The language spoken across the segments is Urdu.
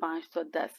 510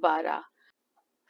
12।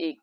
1।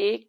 1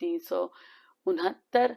369।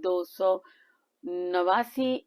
289,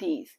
30।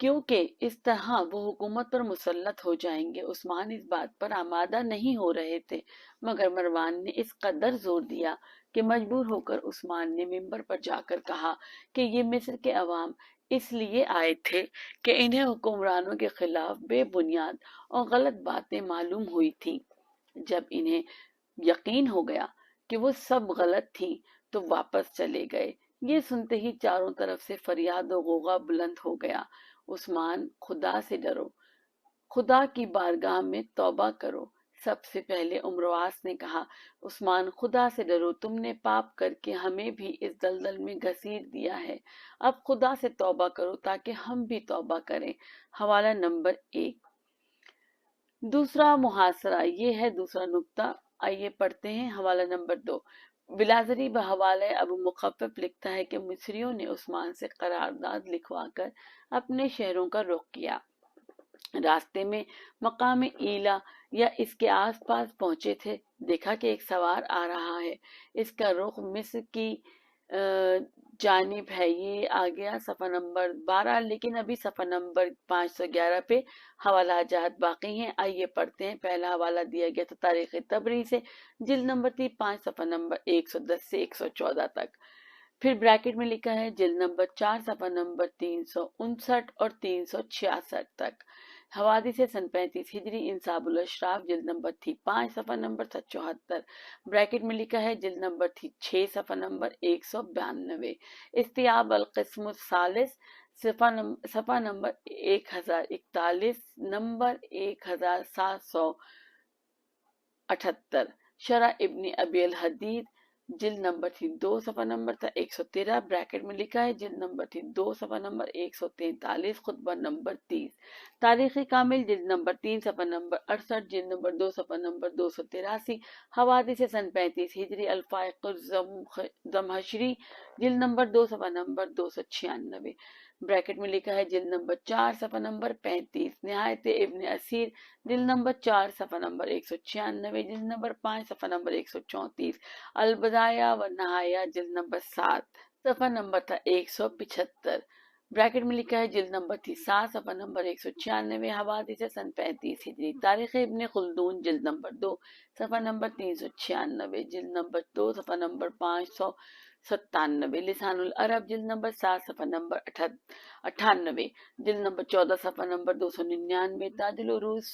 کیونکہ اس طرح وہ حکومت پر مسلط ہو جائیں گے۔ عثمان اس بات پر آمادہ نہیں ہو رہے تھے، مگر مروان نے اس قدر زور دیا کہ مجبور ہو کر عثمان نے ممبر پر جا کر کہا کہ یہ مصر کے عوام اس لیے آئے تھے کہ انہیں حکمرانوں کے خلاف بے بنیاد اور غلط باتیں معلوم ہوئی تھیں۔ جب انہیں یقین ہو گیا کہ وہ سب غلط تھیں تو واپس چلے گئے۔ یہ سنتے ہی چاروں طرف سے فریاد و غوغا بلند ہو گیا۔ عثمان، خدا سے ڈرو، خدا کی بارگاہ میں توبہ کرو۔ سب سے پہلے عمرواس نے کہا، عثمان، خدا سے ڈرو، تم نے پاپ کر کے ہمیں بھی اس دلدل میں گھسیٹ دیا ہے، اب خدا سے توبہ کرو تاکہ ہم بھی توبہ کریں۔ حوالہ نمبر 1۔ دوسرا محاصرہ، یہ ہے دوسرا نقطہ، آئیے پڑھتے ہیں۔ حوالہ نمبر 2۔ بلازری بحوالہ ابو مخفف لکھتا ہے کہ مصریوں نے عثمان سے قرارداد لکھوا کر اپنے شہروں کا رخ کیا۔ راستے میں مقام ایلا یا اس کے آس پاس پہنچے تھے، دیکھا کہ ایک سوار آ رہا ہے، اس کا رخ مصر کی جانب ہے۔ یہ آ گیا صفحہ نمبر 12، لیکن ابھی صفحہ نمبر 511 پہ حوالہ جات باقی ہیں، آئیے پڑھتے ہیں۔ پہلا حوالہ دیا گیا تھا تاریخ تبری سے، جلد نمبر 5 صفحہ نمبر 110 سے 114 تک۔ پھر بریکٹ میں لکھا ہے جلد نمبر 4 صفحہ نمبر 359 اور 366 تک۔ حوادث سن 35 ہجری، انصاب الاشراف، جلد نمبر 5 صفحہ نمبر 74۔ بریکٹ میں لکھا ہے جلد نمبر 6 صفحہ نمبر 192۔ استیاب القسم الثالث، صفحہ نمبر 1041، نمبر 1778۔ شرح ابن ابی الحدید، جلد نمبر 2 صفحہ نمبر 113، بریکٹ میں لکھا ہے جلد نمبر 2 صفحہ نمبر 143، خطبہ نمبر 30۔ تاریخ کامل، جلد نمبر 3 صفحہ نمبر 68، جلد نمبر 2 صفحہ نمبر 283۔ حوادث سن 35 ہجری، الفائق الزمخشری، جلد نمبر 2 صفحہ نمبر 296، بریکٹ میں لکھا ہے جلد نمبر 4 صفحہ نمبر 35۔ نہایت ابن اسیر، جلد نمبر 4 صفحہ نمبر 196، جلد نمبر 5 صفحہ نمبر 134۔ البدایہ و نہایہ، جلد نمبر 7 صفحہ نمبر تھا 175، بریکٹ میں لکھا ہے جلد نمبر 7 صفحہ نمبر 196۔ حوادث سن 35 ہجری، تاریخ ابن خلدون، جلد نمبر 2 صفحہ نمبر 396، جلد نمبر 2 صفحہ نمبر 597۔ لسان العرب، جلد نمبر 7 صفحہ نمبر 98، جلد نمبر 14 صفحہ نمبر 299۔ تاج العروس،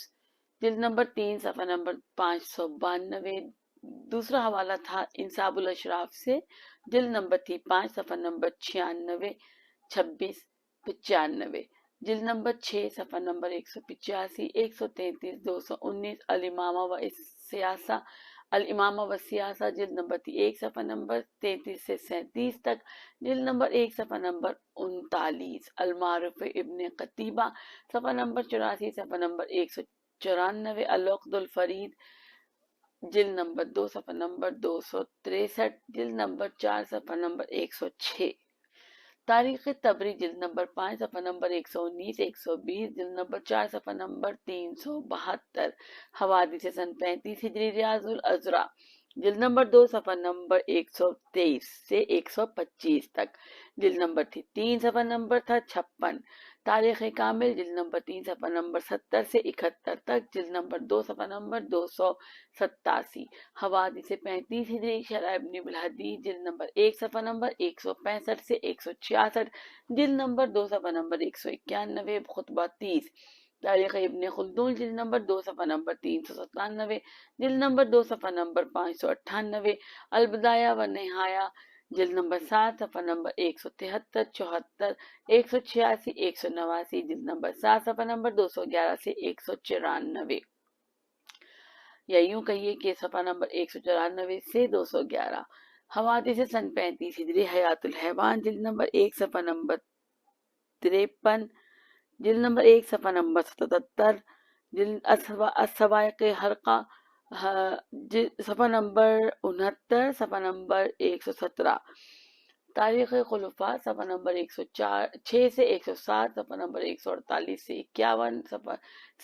جلد نمبر 3 صفحہ نمبر 592۔ دوسرا حوالہ تھا انصاب الاشراف سے، جلد نمبر 5 صفحہ نمبر 96، 26، 95، جلد نمبر 6 صفحہ نمبر 185، 133، 219۔ الامامہ و سیاسہ، جلد نمبر 1 صفحہ نمبر 33 سے 37 تک، جلد نمبر 1 صفحہ نمبر 39۔ المعارف ابن قتیبہ، صفحہ نمبر 84، صفحہ نمبر 194۔ العقد الفرید، جلد نمبر 2 صفحہ نمبر 263، جلد نمبر 4 صفحہ نمبر 106۔ تاریخ تبری، جلد نمبر 5 صفحہ نمبر 119، 120، جلد نمبر 4 صفحہ نمبر 372۔ حوادث سن 35 ہجری، ریاض الازرا، جلد نمبر 2 صفحہ نمبر 123 سے 125 تک، جلد نمبر 3 صفحہ نمبر تھا 56۔ تاریخ کامل، جلد نمبر 3 صفحہ نمبر 70 سے 71 تک، جلد نمبر 2 صفحہ نمبر 287۔ حوادث 35 ہجری، شرح ابن الحدید، جلد نمبر 1 صفحہ نمبر 165 سے 166، جلد نمبر 2 صفحہ نمبر 191، خطبہ 30۔ تاریخ ابن خلدون، جلد نمبر 2 صفحہ نمبر 397، جلد نمبر 2 صفحہ نمبر 598۔ البدایہ و نہایہ، جلد نمبر 7 صفحہ نمبر 173، 74، 186، 189، جلد نمبر 7 صفحہ نمبر 211 سے 194، یا یوں کہیے کہ صفحہ نمبر 194 سے 211۔ حوادث سن 35 ہجری، حیات الحیوان، جلد نمبر 1 صفحہ نمبر 53، جلد نمبر 1 صفحہ نمبر 77، جلد السوائق حرقہ، صفحہ نمبر 69، صفحہ نمبر 117۔ تاریخ خلفاء، صفحہ نمبر 106 سے 107، صفحہ نمبر 148 سے 51، صفحہ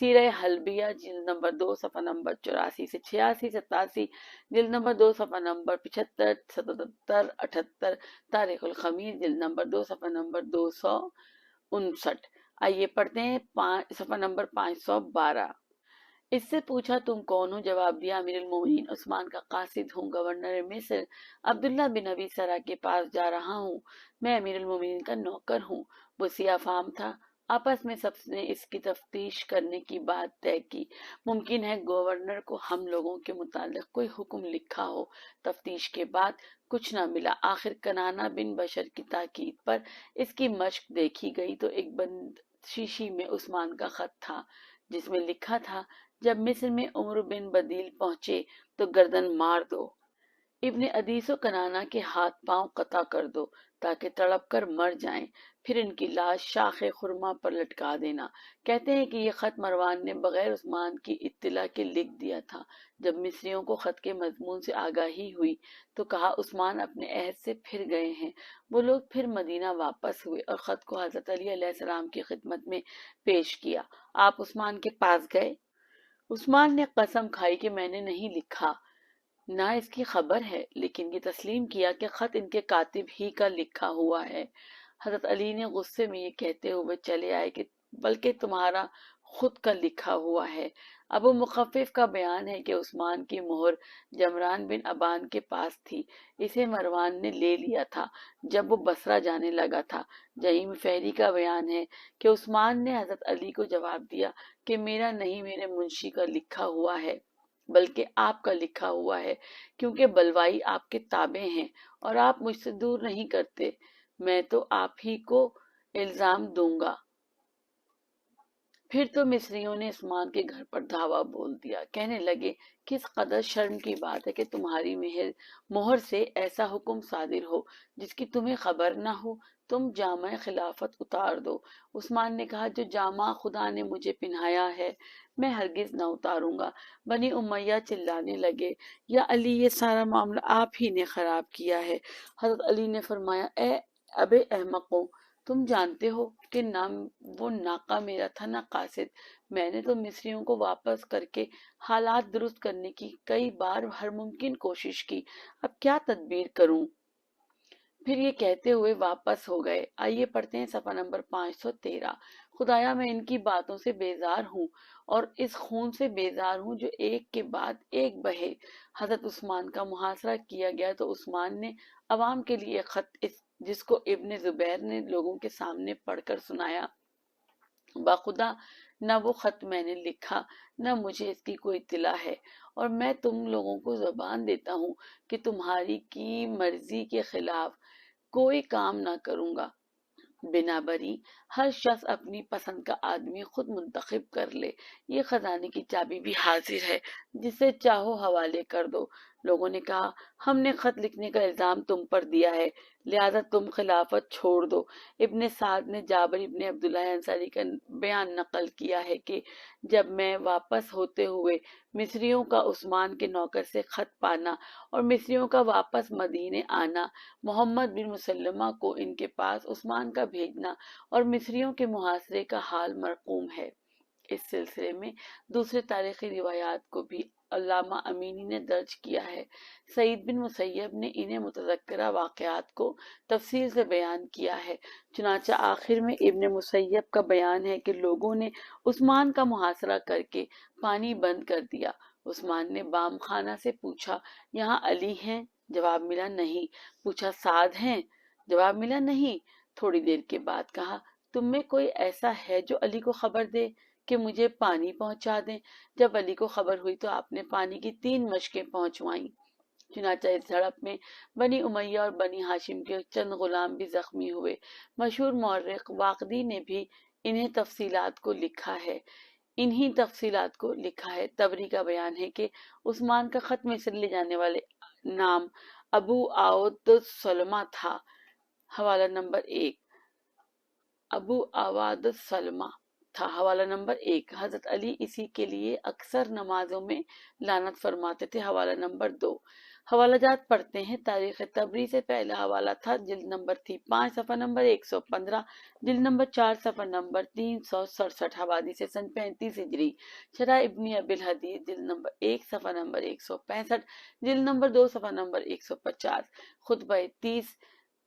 سیرہ حلبیہ، جلد نمبر 2 صفحہ نمبر 84 سے 86، 87، جلد نمبر 2 صفحہ نمبر 75، 77، 78۔ تاریخ الخمیر، جلد نمبر 2 صفحہ نمبر 259۔ آئیے پڑھتے ہیں صفحہ نمبر 512۔ اس سے پوچھا تم کون ہو؟ جواب دیا امیر المومنین عثمان کا قاصد ہوں، گورنر مصر عبداللہ بن ابی سرا کے پاس جا رہا ہوں، میں امیر المومنین کا نوکر ہوں۔ وہ سیاہ فام تھا۔ آپس میں سب نے اس کی تفتیش کرنے کی بات طے کی۔ ممکن ہے گورنر کو ہم لوگوں کے متعلق کوئی حکم لکھا ہو۔ تفتیش کے بعد کچھ نہ ملا۔ آخر کنانہ بن بشر کی تاکید پر اس کی مشق دیکھی گئی تو ایک بند شیشی میں عثمان کا خط تھا، جس میں لکھا تھا، جب مصر میں عمر بن بدیل پہنچے تو گردن مار دو، ابن ادیس و کنانا کے ہاتھ پاؤں قطع کر دو تاکہ تڑپ کر مر جائیں، پھر ان کی لاش شاخ خرما پر لٹکا دینا۔ کہتے ہیں کہ یہ خط مروان نے بغیر عثمان کی اطلاع کے لکھ دیا تھا۔ جب مصریوں کو خط کے مضمون سے آگاہی ہوئی تو کہا عثمان اپنے عہد سے پھر گئے ہیں۔ وہ لوگ پھر مدینہ واپس ہوئے اور خط کو حضرت علی علیہ السلام کی خدمت میں پیش کیا۔ آپ عثمان کے پاس گئے؟ عثمان نے قسم کھائی کہ میں نے نہیں لکھا، نہ اس کی خبر ہے، لیکن یہ تسلیم کیا کہ خط ان کے کاتب ہی کا لکھا ہوا ہے۔ حضرت علی نے غصے میں یہ کہتے ہوئے چلے آئے کہ بلکہ تمہارا خود کا لکھا ہوا ہے۔ ابو مخفف کا بیان ہے کہ عثمان کی مہر جمران بن ابان کے پاس تھی، اسے مروان نے لے لیا تھا جب وہ بصرہ جانے لگا تھا۔ جہیم فہری کا بیان ہے کہ عثمان نے حضرت علی کو جواب دیا کہ میرا نہیں، میرے منشی کا لکھا ہوا ہے، بلکہ آپ کا لکھا ہوا ہے، کیونکہ بلوائی آپ کے تابع ہیں اور آپ مجھ سے دور نہیں کرتے، میں تو آپ ہی کو الزام دوں گا۔ پھر تو مصریوں نے عثمان کے گھر پر دھاوا بول دیا، کہنے لگے کس قدر شرم کی بات ہے کہ تمہاری مہر سے ایسا حکم صادر ہو جس کی تمہیں خبر نہ ہو، تم جامع خلافت اتار دو۔ عثمان نے کہا جو جامع خدا نے مجھے پہنایا ہے میں ہرگز نہ اتاروں گا۔ بنی امیہ چلانے لگے، یا علی یہ سارا معاملہ آپ ہی نے خراب کیا ہے۔ حضرت علی نے فرمایا اے ابے احمقوں، تم جانتے ہو کہ نہ وہ ناکا میرا تھا نہ قاصد، میں نے تو مصریوں کو واپس کر کے حالات درست کرنے کی کئی بار ہر ممکن کوشش کی، اب کیا تدبیر کروں؟ پھر یہ کہتے ہوئے واپس ہو گئے۔ آئیے پڑھتے ہیں صفحہ نمبر 513۔ خدایا میں ان کی باتوں سے بیزار ہوں اور اس خون سے بیزار ہوں جو ایک کے بعد ایک بہے۔ حضرت عثمان کا محاصرہ کیا گیا تو عثمان نے عوام کے لیے خط جس کو ابن زبیر نے لوگوں کے سامنے پڑھ کر سنایا۔ باخدا نہ وہ خط میں نے لکھا نہ مجھے اس کی کوئی اطلاع ہے، اور میں تم لوگوں کو زبان دیتا ہوں کہ تمہاری کی مرضی کے خلاف کوئی کام نہ کروں گا۔ بنا بری ہر شخص اپنی پسند کا آدمی خود منتخب کر لے، یہ خزانے کی چابی بھی حاضر ہے، جسے چاہو حوالے کر دو۔ لوگوں نے کہا ہم نے خط لکھنے کا الزام تم پر دیا ہے، لہذا تم خلافت چھوڑ دو۔ ابن سعد نے جابر ابن عبداللہ انصاری کا بیان نقل کیا ہے کہ جب میں واپس ہوتے ہوئے مصریوں کا عثمان کے نوکر سے خط پانا اور مصریوں کا واپس مدینے آنا، محمد بن مسلمہ کو ان کے پاس عثمان کا بھیجنا اور مصریوں کے محاصرے کا حال مرقوم ہے۔ اس سلسلے میں دوسرے تاریخی روایات کو بھی علامہ امینی نے درج کیا ہے۔ سعید بن مسیب نے انہیں متذکرہ واقعات کو تفصیل سے بیان کیا ہے۔ چنانچہ آخر میں ابن مسیب کا بیان ہے کہ لوگوں نے عثمان کا محاصرہ کر کے پانی بند کر دیا۔ عثمان نے بام خانہ سے پوچھا یہاں علی ہیں؟ جواب ملا نہیں۔ پوچھا سعد ہیں؟ جواب ملا نہیں۔ تھوڑی دیر کے بعد کہا تم میں کوئی ایسا ہے جو علی کو خبر دے کہ مجھے پانی پہنچا دیں؟ جب علی کو خبر ہوئی تو آپ نے پانی کی 3 مشکیں پہنچوائیں۔ چنانچہ اس جھڑپ میں بنی امیہ اور بنی ہاشم کے چند غلام بھی زخمی ہوئے۔ مشہور مورخ واقدی نے بھی انہی تفصیلات کو لکھا ہے۔ تبری کا بیان ہے کہ عثمان کا خط مصر لے جانے والے نام ابو عواد سلمہ تھا، حوالہ نمبر 1۔ ابو عواد سلمہ تھا، حوالہ نمبر 1۔ حضرت علی اسی کے لیے اکثر نمازوں میں لعنت فرماتے تھے، حوالہ نمبر 2۔ حوالہ جات پڑھتے ہیں۔ تاریخ تبری سے پہلا حوالہ تھا، جلد نمبر تھی 5 صفحہ نمبر 115، جلد نمبر 4 صفحہ نمبر 367، حوادث سن 35 ہجری۔ شرح ابن ابی الحدیث جلد نمبر 1 صفحہ نمبر 165، جلد نمبر 2 صفحہ نمبر 150۔ خطبہ 30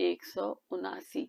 179,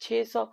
600,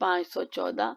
514।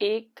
1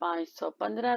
515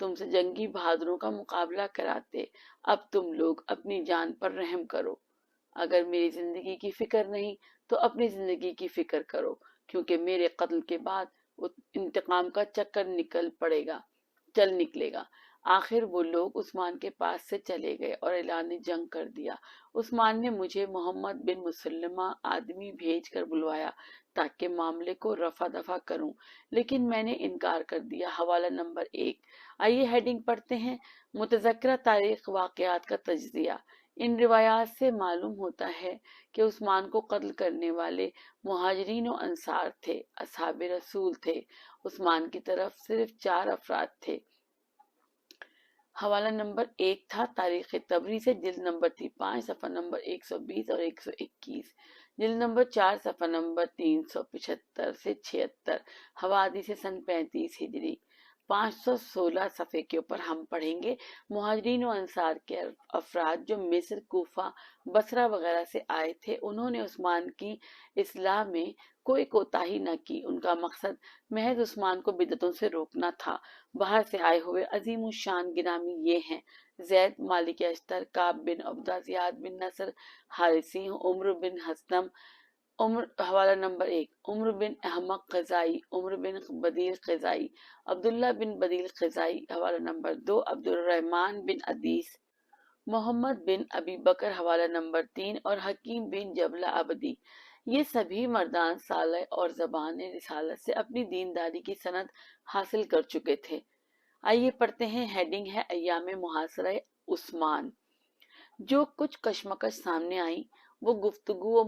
تم سے جنگی بہادروں کا مقابلہ کراتے، اب تم لوگ اپنی جان پر رحم کرو۔ اگر میری زندگی کی فکر نہیں تو اپنی زندگی کی فکر کرو، کیونکہ میرے قتل کے بعد انتقام کا چکر چل نکلے گا۔ آخر وہ لوگ عثمان کے پاس سے چلے گئے اور اعلان جنگ کر دیا۔ عثمان نے مجھے محمد بن مسلمہ آدمی بھیج کر بلوایا تاکہ معاملے کو رفع دفع کروں، لیکن میں نے انکار کر دیا۔ حوالہ نمبر 1۔ آئیے ہیڈنگ پڑھتے ہیں، متذکرہ تاریخ واقعات کا تجزیہ۔ ان روایات سے معلوم ہوتا ہے کہ عثمان کو قتل کرنے والے مہاجرین و انصار تھے، اصحاب رسول تھے۔ عثمان کی طرف صرف 4 افراد تھے۔ حوالہ نمبر 1 تھا تاریخ طبری سے، جلد نمبر 5 صفحہ نمبر 120 اور 121، جلد نمبر 4 صفحہ نمبر 375 سے 76، حوادث سن 35 ہجری۔ 516 صفحے کے اوپر ہم پڑھیں گے مہاجرین و انصار کے افراد جو مصر، کوفہ، بصرہ وغیرہ سے آئے تھے، انہوں نے عثمان کی اصلاح میں کوئی کوتاہی نہ کی۔ ان کا مقصد محض عثمان کو بدعتوں سے روکنا تھا۔ باہر سے آئے ہوئے عظیم الشان گرامی یہ ہیں: زید، مالک اشتر، کعب بن عبدہ، زیاد بن نصر، حارثی، عمر بن حسنم، حوالہ نمبر 1، عمر بن احمق قضائی، عمر بن بدیل قضائی، عبداللہ بن بدیل قضائی، حوالہ نمبر 2، عبد الرحمن بن عدیس، محمد بن ابی بکر، حوالہ نمبر 3، اور حکیم بن جبلہ عبدی۔ یہ سبھی مردان صالح اور زبان رسالت سے اپنی دینداری کی سند حاصل کر چکے تھے۔ آئیے پڑھتے ہیں، ہیڈنگ ہے ایام محاصرہ عثمان۔ جو کچھ کشمکش سامنے آئی وہ گفتگو و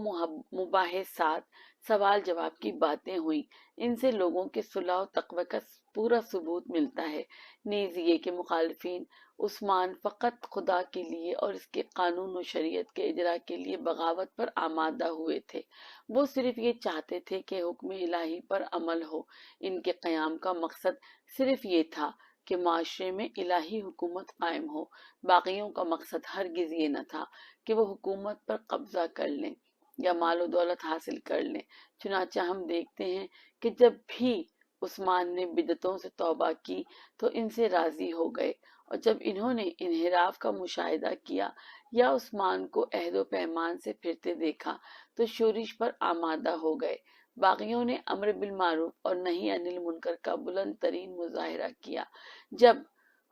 مباحثات، سوال جواب کی باتیں ہوئیں۔ ان سے لوگوں کے صلح و تقوی کا پورا ثبوت ملتا ہے۔ نیز یہ کہ مخالفین عثمان فقط خدا کے لیے اور اس کے قانون و شریعت کے اجرا کے لیے بغاوت پر آمادہ ہوئے تھے۔ وہ صرف یہ چاہتے تھے کہ حکم الہی پر عمل ہو۔ ان کے قیام کا مقصد صرف یہ تھا کہ معاشرے میں الہی حکومت قائم ہو۔ باقیوں کا مقصد ہرگز یہ نہ تھا کہ وہ حکومت پر قبضہ کر لیں یا مال و دولت حاصل کر لیں۔ چنانچہ ہم دیکھتے ہیں کہ جب بھی عثمان نے بدعتوں سے توبہ کی تو ان سے راضی ہو گئے، اور جب انہوں نے انحراف کا مشاہدہ کیا یا عثمان کو عہد و پیمان سے پھرتے دیکھا تو شورش پر آمادہ ہو گئے۔ باقیوں نے امر بالمعروف اور نہی عن المنکر کا بلند ترین مظاہرہ کیا۔ جب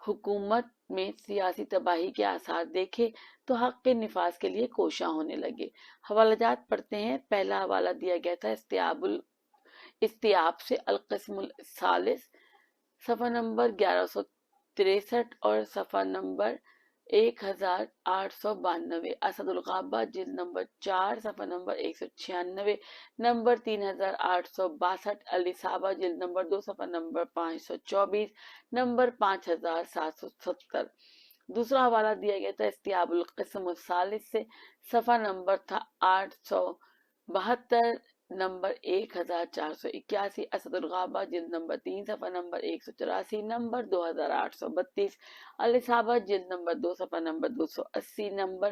حکومت میں سیاسی تباہی کے آثار دیکھے تو حق کے نفاذ کے لیے کوشاں ہونے لگے۔ حوالہ جات پڑھتے ہیں۔ پہلا حوالہ دیا گیا تھا استیاب سے، القسم الثالث، صفحہ نمبر 1163 اور صفحہ نمبر 1892، اسد الغابہ، جلد نمبر 4 صفحہ نمبر 196، نمبر 3862، الاصابہ، جلد نمبر 2 صفحہ نمبر 524، نمبر 5770۔ دوسرا حوالہ دیا گیا تھا استیاب القسم الثالث سے، صفحہ نمبر تھا 872، نمبر 1481، اسد الغابہ، جلد نمبر 3 صفحہ نمبر 184، نمبر 2832، الاصابہ، جلد نمبر 2 صفحہ نمبر 280، نمبر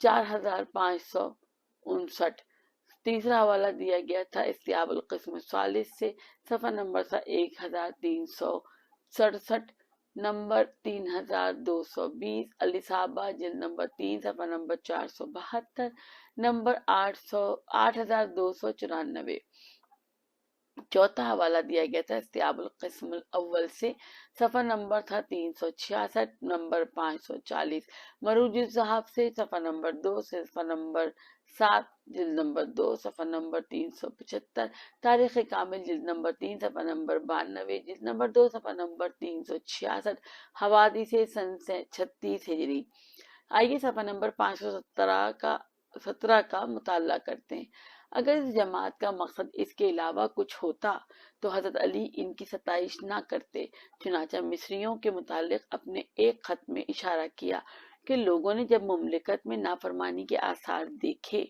4559۔ تیسرا حوالہ دیا گیا تھا استیاب القسم الثالث سے، صفحہ نمبر تھا 1367، نمبر 3220، الاصابہ، جلد نمبر 3 صفحہ نمبر 472، نمبر 8294۔ چوتھا حوالہ دیا گیا تھا استیاب القسم الاول سے، صفحہ نمبر تھا 366، نمبر 540، مروج الذہاب سے، صفحہ نمبر 2 سے صفحہ نمبر 7، جلد نمبر 2 صفحہ نمبر 375، تاریخ کامل، جلد نمبر 3 صفحہ نمبر 92، جلد نمبر 2 صفحہ نمبر 366، حوادث سن 36 ہجری۔ آئیے صفحہ نمبر 517 کا مطالعہ کرتے ہیں۔ اگر اس جماعت کا مقصد اس کے علاوہ کچھ ہوتا تو حضرت علی ان کی ستائش نہ کرتے۔ چنانچہ مصریوں کے متعلق اپنے ایک خط میں اشارہ کیا کہ لوگوں نے جب مملکت میں نافرمانی کے آثار دیکھے،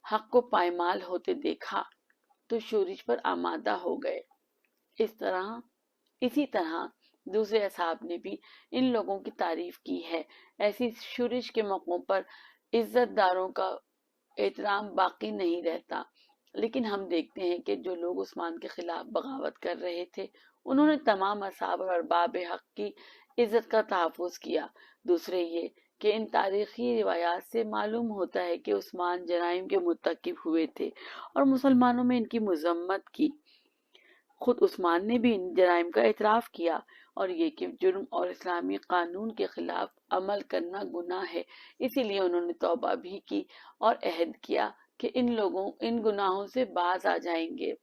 حق کو پائمال ہوتے دیکھا تو شورش پر آمادہ ہو گئے۔ اسی طرح دوسرے اصحاب نے بھی ان لوگوں کی تعریف کی ہے۔ ایسی شورش کے موقعوں پر عزت داروں کا احترام باقی نہیں رہتا، لیکن ہم دیکھتے ہیں کہ جو لوگ عثمان کے خلاف بغاوت کر رہے تھے انہوں نے تمام اصحاب اور ارباب حق کی عزت کا تحفظ کیا۔ دوسرے یہ کہ ان تاریخی روایات سے معلوم ہوتا ہے کہ عثمان جرائم کے مرتکب ہوئے تھے اور مسلمانوں میں ان کی مذمت کی۔ خود عثمان نے بھی ان جرائم کا اعتراف کیا اور یہ کہ جرم اور اسلامی قانون کے خلاف عمل کرنا گناہ ہے، اسی لیے انہوں نے توبہ بھی کی اور عہد کیا کہ ان گناہوں سے باز آ جائیں گے۔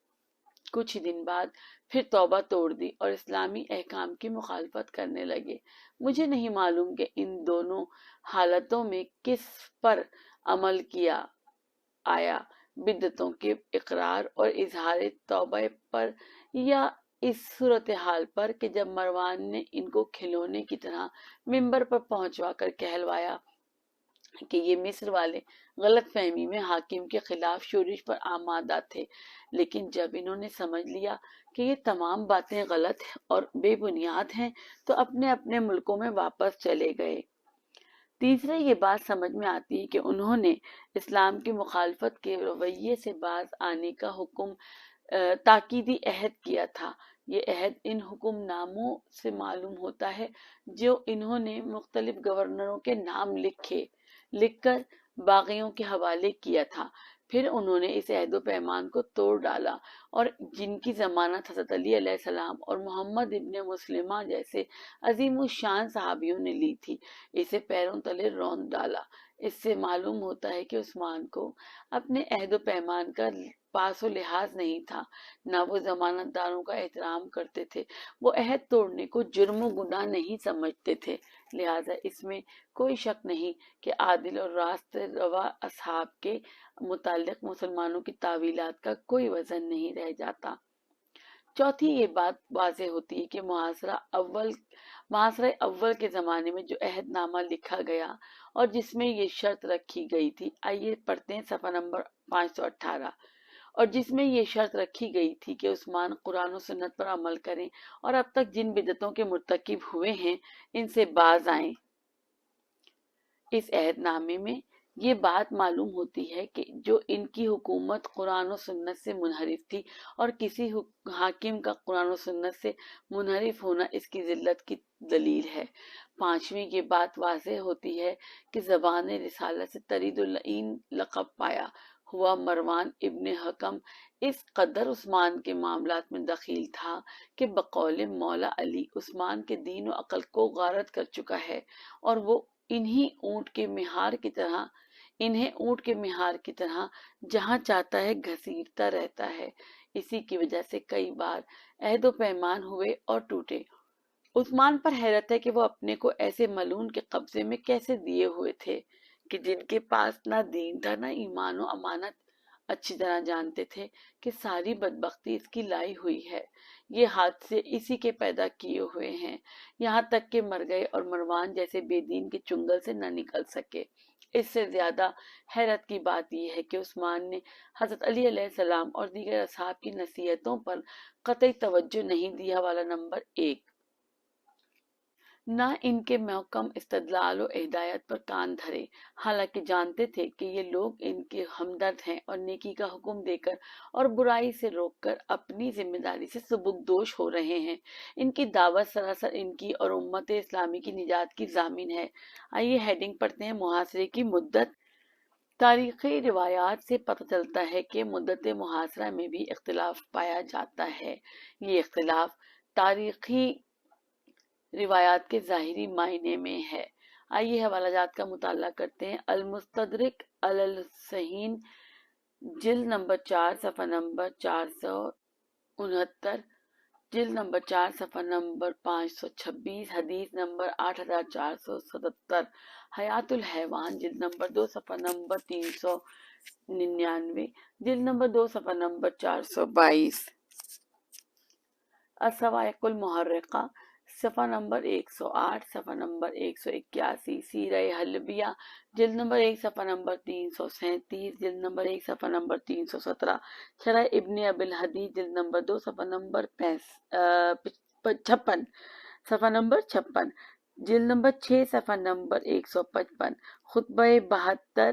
کچھ ہی دن بعد پھر توبہ توڑ دی اور اسلامی احکام کی مخالفت کرنے لگے۔ مجھے نہیں معلوم کہ ان دونوں حالتوں میں کس پر عمل کیا آیا، بدعتوں کے اقرار اور اظہار توبہ پر، یا اس صورتحال پر کہ جب مروان نے ان کو کھلونے کی طرح منبر پر پہنچوا کر کہلوایا کہ یہ مصر والے غلط فہمی میں حاکم کے خلاف شورش پر آمادہ تھے، لیکن جب انہوں نے سمجھ لیا کہ یہ تمام باتیں غلط اور بے بنیاد ہیں تو اپنے اپنے ملکوں میں واپس چلے گئے۔ تیسرے یہ بات سمجھ میں آتی ہے کہ انہوں نے اسلام کی مخالفت کے رویے سے باز آنے کا تاکیدی عہد کیا تھا۔ یہ عہد ان حکم ناموں سے معلوم ہوتا ہے جو انہوں نے مختلف گورنروں کے نام لکھ کر باغیوں کے حوالے کیا تھا۔ پھر انہوں نے اس عہد و پیمان کو توڑ ڈالا اور جن کی ضمانت حضرت علی علیہ السلام اور محمد ابن مسلمہ جیسے عظیم الشان صحابیوں نے لی تھی، اسے پیروں تلے روند ڈالا۔ اس سے معلوم ہوتا ہے کہ عثمان کو اپنے عہد و پیمان کا پاس و لحاظ نہیں تھا، نہ وہ ضمانت داروں کا احترام کرتے تھے، وہ عہد توڑنے کو جرم و گناہ نہیں سمجھتے تھے، لہٰذا اس میں کوئی شک نہیں کہ عادل اور راست روا اصحاب کے متعلق مسلمانوں کی تعویلات کا کوئی وزن نہیں رہ جاتا۔ چوتھی یہ بات واضح ہوتی ہے کہ محاصرہ اول کے زمانے میں جو عہد نامہ لکھا گیا اور جس میں یہ شرط رکھی گئی تھی، آئیے پڑھتے ہیں صفحہ نمبر 518، اور جس میں یہ شرط رکھی گئی تھی کہ عثمان قرآن و سنت پر عمل کریں اور اب تک جن بدعتوں کے مرتکب ہوئے ہیں ان سے باز آئیں۔ اس عہد نامے میں یہ بات معلوم ہوتی ہے کہ جو ان کی حکومت قرآن و سنت سے منحرف تھی اور کسی حاکم کا قرآن و سنت سے منحرف ہونا اس کی ذلت کی دلیل ہے۔ پانچویں یہ بات واضح ہوتی ہے کہ زبان رسالت سے ترید اللعین لقب پایا ہوا مروان ابن حکم اس قدر عثمان کے معاملات میں دخیل تھا کہ بقول مولا علی عثمان کے دین و عقل کو غارت کر چکا ہے اور وہ انہیں اونٹ کے مہار کی طرح جہاں چاہتا ہے گھسیٹتا رہتا ہے۔ اسی کی وجہ سے کئی بار عہد و پیمان ہوئے اور ٹوٹے۔ عثمان پر حیرت ہے کہ وہ اپنے کو ایسے ملعون کے قبضے میں کیسے دیے ہوئے تھے کہ جن کے پاس نہ دین تھا نہ ایمان و امانت، اچھی طرح جانتے تھے کہ ساری بدبختی اس کی لائی ہوئی ہے، یہ حادثے اسی کے پیدا کیے ہوئے ہیں، یہاں تک کہ مر گئے اور مروان جیسے بے دین کے چنگل سے نہ نکل سکے۔ اس سے زیادہ حیرت کی بات یہ ہے کہ عثمان نے حضرت علی علیہ السلام اور دیگر اصحاب کی نصیحتوں پر قطعی توجہ نہیں دی۔ حوالہ نمبر 1۔ نہ ان کے محکم استدلال و ہدایت پر کان دھرے، حالانکہ جانتے تھے کہ یہ لوگ ان کے ہمدرد ہیں اور نیکی کا حکم دے کر اور برائی سے روک کر اپنی ذمہ داری سے سبکدوش ہو رہے ہیں۔ ان کی دعوت سراسر ان کی اور امت اسلامی کی نجات کی ضامن ہے۔ آئیے ہیڈنگ پڑھتے ہیں، محاصرے کی مدت۔ تاریخی روایات سے پتہ چلتا ہے کہ مدت محاصرہ میں بھی اختلاف پایا جاتا ہے۔ یہ اختلاف تاریخی روایات کے ظاہری معنی میں ہے۔ آئیے حوالہ جات کا مطالعہ کرتے ہیں۔ المستدرک علی الصحیحین، جلد نمبر 4 صفحہ نمبر 469، جلد نمبر 4 صفحہ نمبر 526، حدیث نمبر 8477، حیات الحیوان جلد نمبر 2 صفحہ نمبر 399، جلد نمبر 2 صفحہ نمبر 422، الصواعق المحرقہ صفحہ نمبر 108، صفحہ نمبر 181، سیرہ حلبیہ جلد نمبر 1 صفحہ نمبر 337، جلد نمبر 1 صفحہ نمبر 317، شرح ابن ابی الحدید جلد نمبر 2 صفحہ نمبر 56، صفحہ نمبر 56، جلد نمبر 6 صفحہ نمبر 155، خطبہ 72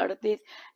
38,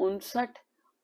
359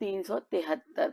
373।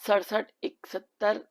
67 71,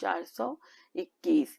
421।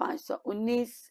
519।